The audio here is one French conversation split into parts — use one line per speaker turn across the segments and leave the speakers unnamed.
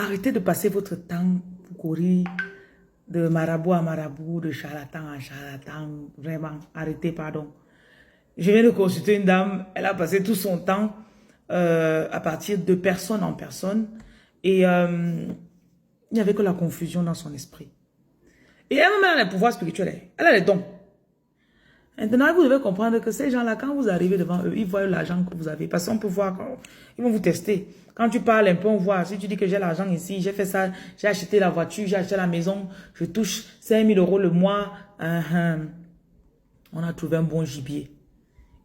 Arrêtez de passer votre temps pour courir de marabout à marabout, de charlatan à charlatan. Vraiment, arrêtez, pardon. Je viens de consulter une dame, elle a passé tout son temps à partir de personne en personne. Et il n'y avait que la confusion dans son esprit. Et elle-même, elle a les pouvoirs spirituels. Elle a les dons. Maintenant, vous devez comprendre que ces gens-là, quand vous arrivez devant eux, ils voient l'argent que vous avez. Parce qu'on peut voir, ils vont vous tester. Quand tu parles un peu, on voit. Si tu dis que j'ai l'argent ici, j'ai fait ça, j'ai acheté la voiture, j'ai acheté la maison, je touche 5 000 € le mois. On a trouvé un bon gibier.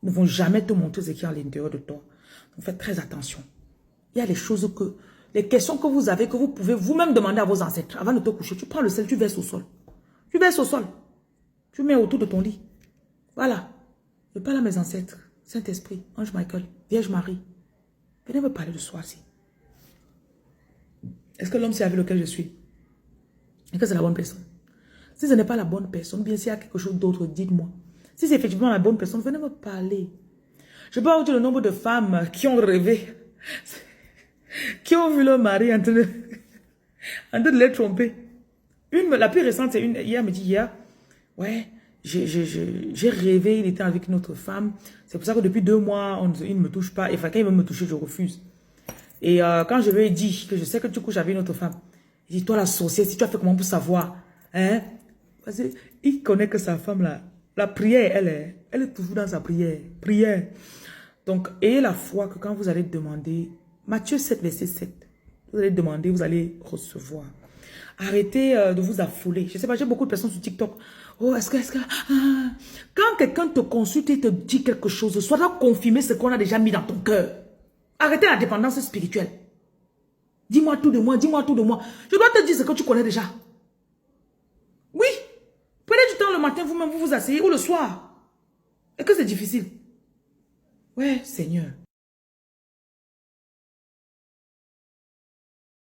Ils ne vont jamais te montrer ce qui est à l'intérieur de toi. Donc faites très attention. Il y a des choses que, les questions que vous avez, que vous pouvez vous-même demander à vos ancêtres. Avant de te coucher, tu prends le sel, tu verses au sol. Tu verses au sol. Tu mets autour de ton lit. Voilà. Je parle à mes ancêtres. Saint-Esprit, Ange Michael, Vierge Marie. Venez me parler de soi-ci. Est-ce que l'homme sait avec lequel je suis? Est-ce que c'est la bonne personne? Si ce n'est pas la bonne personne, bien s'il y a quelque chose d'autre, dites-moi. Si c'est effectivement la bonne personne, venez me parler. Je peux vous dire le nombre de femmes qui ont rêvé, qui ont vu leur mari en train de les tromper. La plus récente, c'est une, hier, me dit hier, ouais, j'ai rêvé, il était avec une autre femme. C'est pour ça que depuis 2 mois, il ne me touche pas. Et enfin, quand il veut me toucher, je refuse. Et quand je lui ai dit que je sais que tu couches avec une autre femme, il dit, toi la sorcière, si tu as fait comment pour savoir? Hein? Parce qu'il connaît que sa femme, la prière, elle est toujours dans sa prière. Prière. Donc, ayez la foi que quand vous allez demander, Matthieu 7, verset 7, vous allez demander, vous allez recevoir. Arrêtez de vous affoler. Je ne sais pas, j'ai beaucoup de personnes sur TikTok. Oh, est-ce que... Quand quelqu'un te consulte et te dit quelque chose, soit confirmer ce qu'on a déjà mis dans ton cœur. Arrêtez la dépendance spirituelle. Dis-moi tout de moi, dis-moi tout de moi. Je dois te dire ce que tu connais déjà. Oui. Prenez du temps le matin, vous-même, vous vous asseyez, ou le soir. Et que c'est difficile. Ouais, Seigneur.